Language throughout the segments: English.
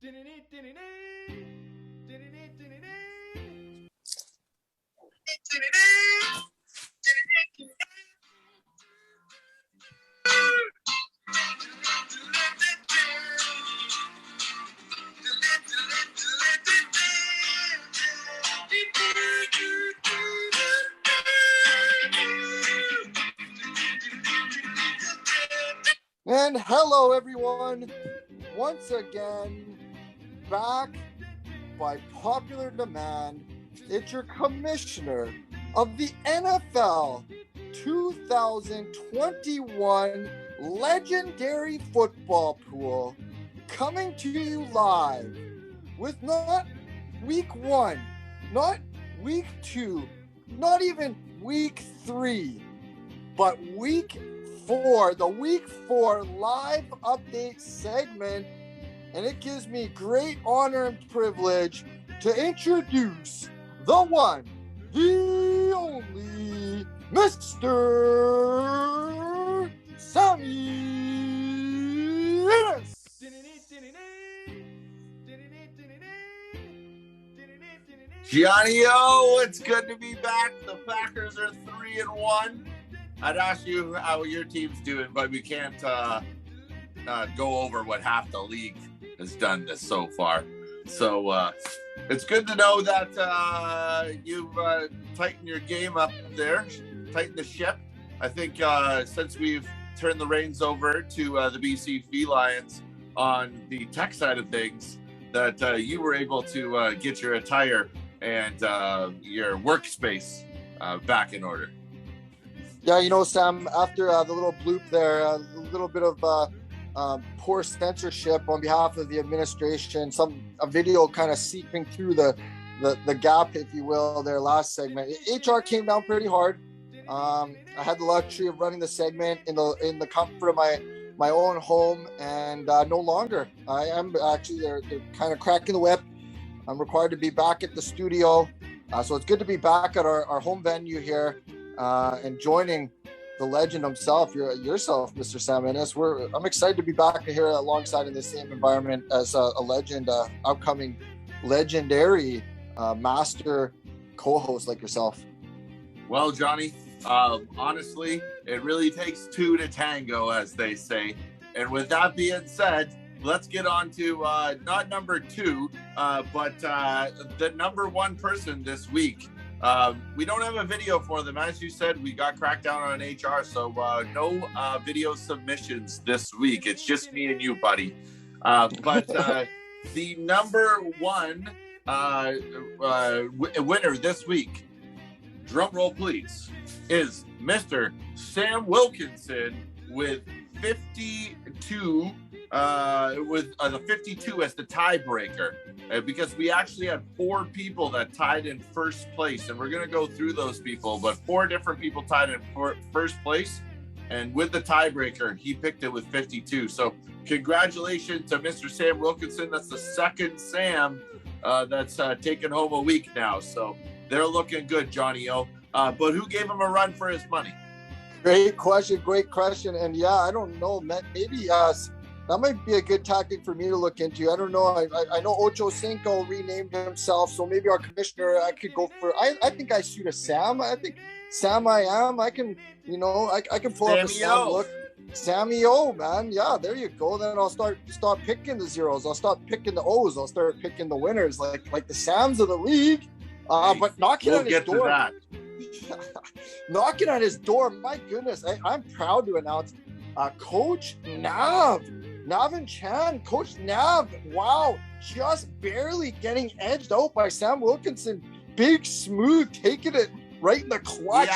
And hello, everyone. Once again, back by popular demand, it's your commissioner of the NFL 2021 Legendary Football Pool, coming to you live with not week 1, not week 2, not even week 3, but week 4, the week 4 live update segment. And it gives me great honor and privilege to introduce the one, the only, Mr. Sammy Innes. Gianni-O, it's good to be back. The Packers are 3-1. I'd ask you how your team's doing, but we can't go over what half the league has done this so far. So it's good to know that you've tightened your game up there, tightened the ship. I think since we've turned the reins over to the BC Felines on the tech side of things, that you were able to get your attire and your workspace back in order. Yeah, you know, Sam, after the little bloop there, a little bit of poor censorship on behalf of the administration, a video kind of seeping through the gap, if you will, their last segment. HR came down pretty hard. I had the luxury of running the segment in the comfort of my own home, and no longer. I am actually, they're kind of cracking the whip. I'm required to be back at the studio. So it's good to be back at our home venue here. And joining the legend himself, yourself, Mr. Sam Innes. I'm excited to be back here alongside in the same environment as a legend, upcoming legendary master co-host like yourself. Well, Johnny, honestly, it really takes two to tango, as they say. And with that being said, let's get on to not number 2, but the number 1 person this week. We don't have a video for them. As you said, we got cracked down on HR, so no video submissions this week. It's just me and you, buddy. But the number 1 winner this week, drum roll please, is Mr. Sam Wilkinson with 52, with the 52 as the tiebreaker. Because we actually had 4 people that tied in first place, and we're going to go through those people, but 4 different people tied in first place, and with the tiebreaker, he picked it with 52. So congratulations to Mr. Sam Wilkinson. That's the second Sam that's taken home a week now. So they're looking good, Johnny-O. But who gave him a run for his money? Great question. And yeah, I don't know, maybe that might be a good tactic for me to look into. I don't know. I know Ocho Cinco renamed himself, so maybe our commissioner, I could go for. I think I shoot a Sam. I think Sam I am. I can, I can pull up a Sam look. Sammy O, man. Yeah, there you go. Then I'll start picking the zeros. I'll start picking the O's. I'll start picking the winners, like the Sams of the league. But knocking on his door. Knocking on his door. My goodness, I'm proud to announce Coach Navin Chan, Coach Nav, wow, just barely getting edged out by Sam Wilkinson. Big Smooth taking it right in the clutch.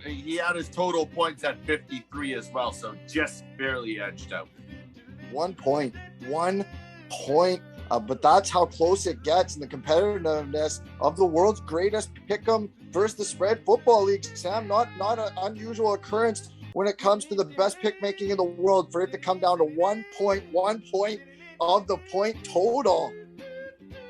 He had his total points at 53 as well, so just barely edged out. 1 point. But that's how close it gets in the competitiveness of the world's greatest pick'em versus the spread football league. Sam, not an unusual occurrence when it comes to the best pick making in the world, for it to come down to 1 point of the point total.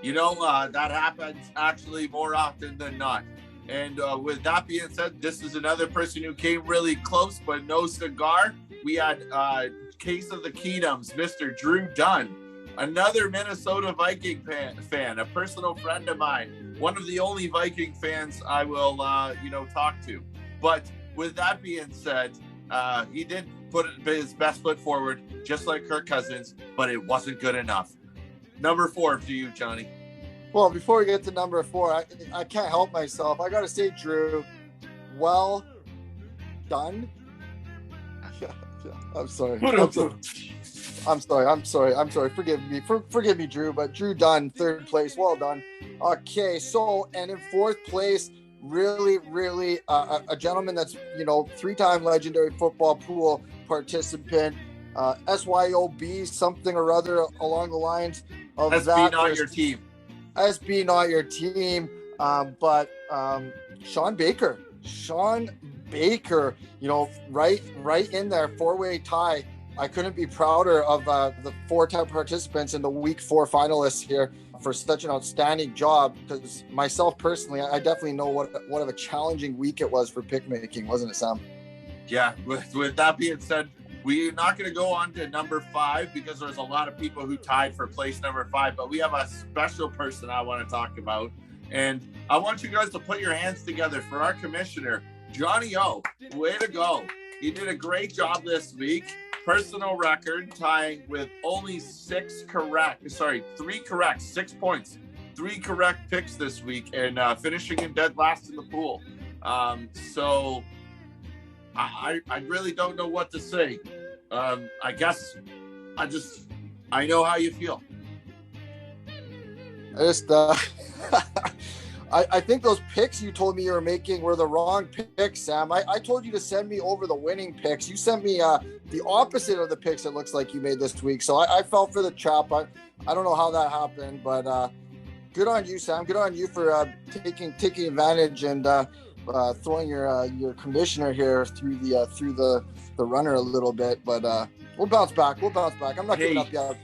That happens actually more often than not. And with that being said, this is another person who came really close, but no cigar. We had Case of the Kingdoms, Mr. Drew Dunn, another Minnesota Viking fan, a personal friend of mine, one of the only Viking fans I will, talk to. But with that being said, he did put his best foot forward, just like Kirk Cousins, but it wasn't good enough. Number 4 for you, Johnny. Well, before we get to number 4, I can't help myself. I got to say, Drew, well done. I'm sorry. Forgive me, Drew, but Drew Dunn, 3rd place. Well done. Okay, so, and in 4th place, really, a gentleman that's, 3-time legendary football pool participant, SYOB, something or other along the lines of SB that. Not Your Team. SB Not Your Team, but Sean Baker, right in there, 4-way tie. I couldn't be prouder of the 4-time participants and the week 4 finalists here for such an outstanding job, because myself personally, I definitely know what of a challenging week it was for pick making, wasn't it, Sam? Yeah, with that being said, we're not going to go on to number 5 because there's a lot of people who tied for place number 5, but we have a special person I want to talk about. And I want you guys to put your hands together for our commissioner, Johnny O. Way to go. He did a great job this week. Personal record, tying with only 3 correct, 6 points, 3 correct picks this week, and finishing in dead last in the pool. So I really don't know what to say. I guess I know how you feel. I think those picks you told me you were making were the wrong picks, Sam. I told you to send me over the winning picks. You sent me the opposite of the picks it looks like you made this week. So I fell for the trap. I don't know how that happened, but good on you, Sam. Good on you for taking advantage and throwing your commissioner here through the runner a little bit. But we'll bounce back. I'm not giving up yet.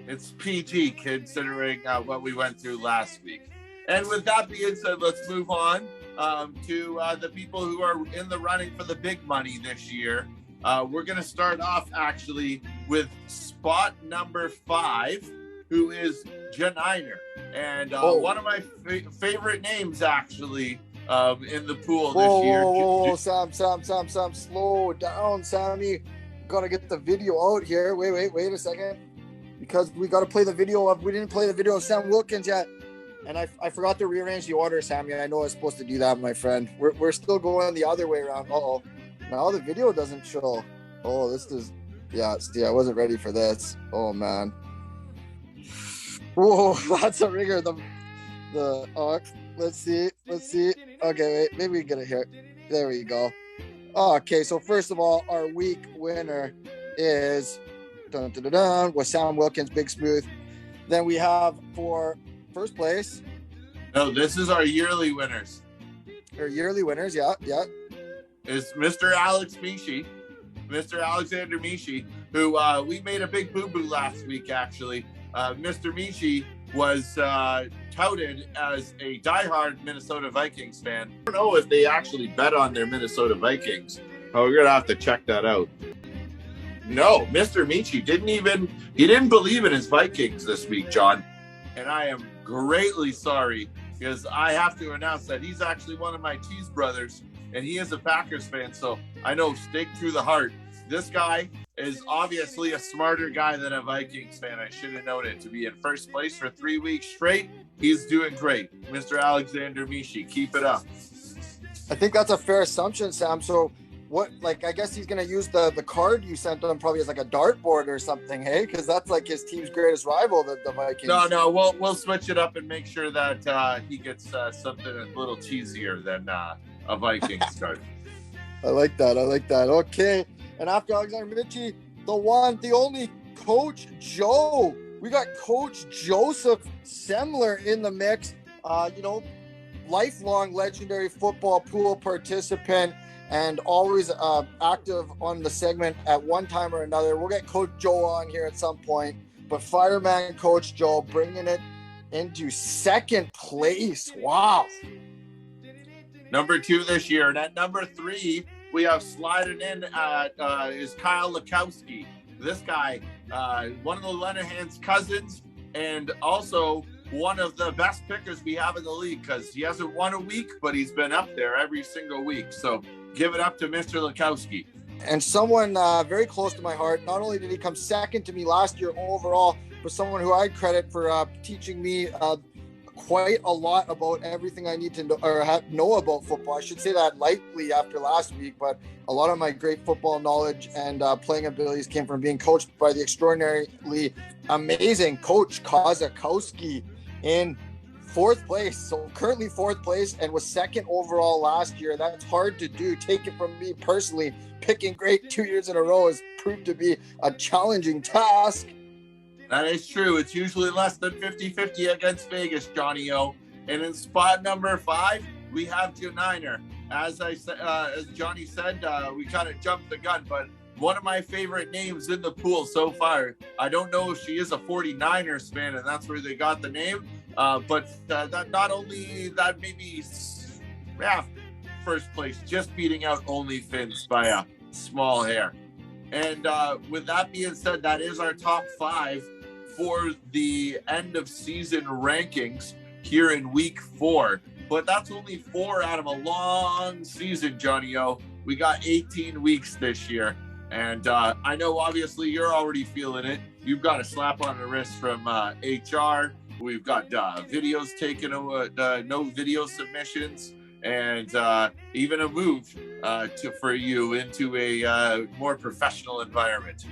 It's PG considering what we went through last week. And with that being said, let's move on to the people who are in the running for the big money this year. We're going to start off actually with spot number 5, who is Janiner. And one of my favorite names actually in the pool this year. Whoa, Sam, slow down, Sammy. Got to get the video out here. Wait a second. Because we got to play the video we didn't play the video of Sam Wilkins yet. And I forgot to rearrange the order, Sammy. I know I was supposed to do that, my friend. We're still going the other way around. Uh-oh. Now the video doesn't show. Oh, this is, see, I wasn't ready for this. Oh, man. Whoa, that's a ringer. Let's see. Okay, wait, maybe we can get it here. There we go. Okay, so first of all, our week winner is with Sam Wilkins, Big Smooth. Then we have for first place. No, this is our yearly winners. Our yearly winners, yeah. Is Mr. Alexander Mishi, who we made a big boo-boo last week, actually. Mr. Mishi was touted as a diehard Minnesota Vikings fan. I don't know if they actually bet on their Minnesota Vikings. Oh, we're going to have to check that out. No, Mr. Michi didn't believe in his Vikings this week, John. And I am greatly sorry because I have to announce that he's actually one of my Cheese brothers and he is a Packers fan. So I know, stake through the heart. This guy is obviously a smarter guy than a Vikings fan. I should have known it. To be in first place for 3 weeks straight, he's doing great. Mr. Alexander Mishi, keep it up. I think that's a fair assumption, Sam. So I guess he's going to use the card you sent him probably as like a dartboard or something, hey? Because that's like his team's greatest rival, the Vikings. No, we'll switch it up and make sure that he gets something a little cheesier than a Vikings card. I like that. Okay. And after Alexander Michi, the one, the only, Coach Joe. We got Coach Joseph Semler in the mix. Lifelong legendary football pool participant and always active on the segment at one time or another. We'll get Coach Joe on here at some point. But Fireman Coach Joe bringing it into 2nd place. Wow. Number 2 this year. And at number 3, we have sliding in is Kyle Lukowski. This guy one of the Lenahan's cousins, and also one of the best pickers we have in the league, because he hasn't won a week, but he's been up there every single week. So give it up to Mr. Lukowski. And someone very close to my heart. Not only did he come second to me last year overall, but someone who I credit for teaching me quite a lot about everything I need to know about football. I should say that lightly after last week, but a lot of my great football knowledge and playing abilities came from being coached by the extraordinarily amazing Coach Kozakowski in 4th place. So currently 4th place, and was 2nd overall last year. That's hard to do. Take it from me personally. Picking great 2 years in a row has proved to be a challenging task. That is true. It's usually less than 50-50 against Vegas, Johnny O. And in spot number 5, we have Janiner. As Johnny said, we kind of jumped the gun, but one of my favorite names in the pool so far. I don't know if she is a 49ers fan, and that's where they got the name. But that not only that, maybe first place, just beating out OnlyFins by a small hair. And with that being said, that is our top 5 for the end of season rankings here in week 4. But that's only 4 out of a long season, Johnny O. We got 18 weeks this year. And I know obviously you're already feeling it. You've got a slap on the wrist from HR. We've got videos taken, no video submissions, and even a move for you into a more professional environment.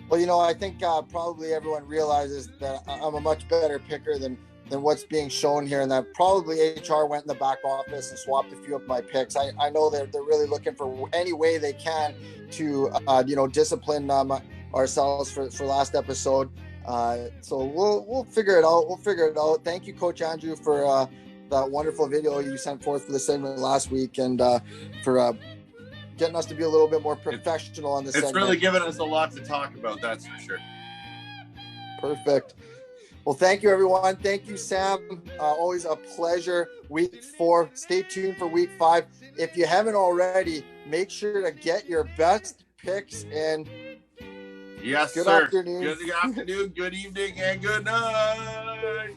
Well, I think probably everyone realizes that I'm a much better picker than what's being shown here, and that probably HR went in the back office and swapped a few of my picks. I know they're really looking for any way they can to discipline ourselves for last episode. So we'll figure it out. Thank you, Coach Andrew, for that wonderful video you sent forth for the segment last week, and for getting us to be a little bit more professional on this segment. It's really given us a lot to talk about, that's for sure. Perfect. Well, thank you, everyone. Thank you, Sam. Always a pleasure. Week 4. Stay tuned for week 5. If you haven't already, make sure to get your best picks in. Yes, good sir. Afternoon. Good afternoon, good evening, and good night.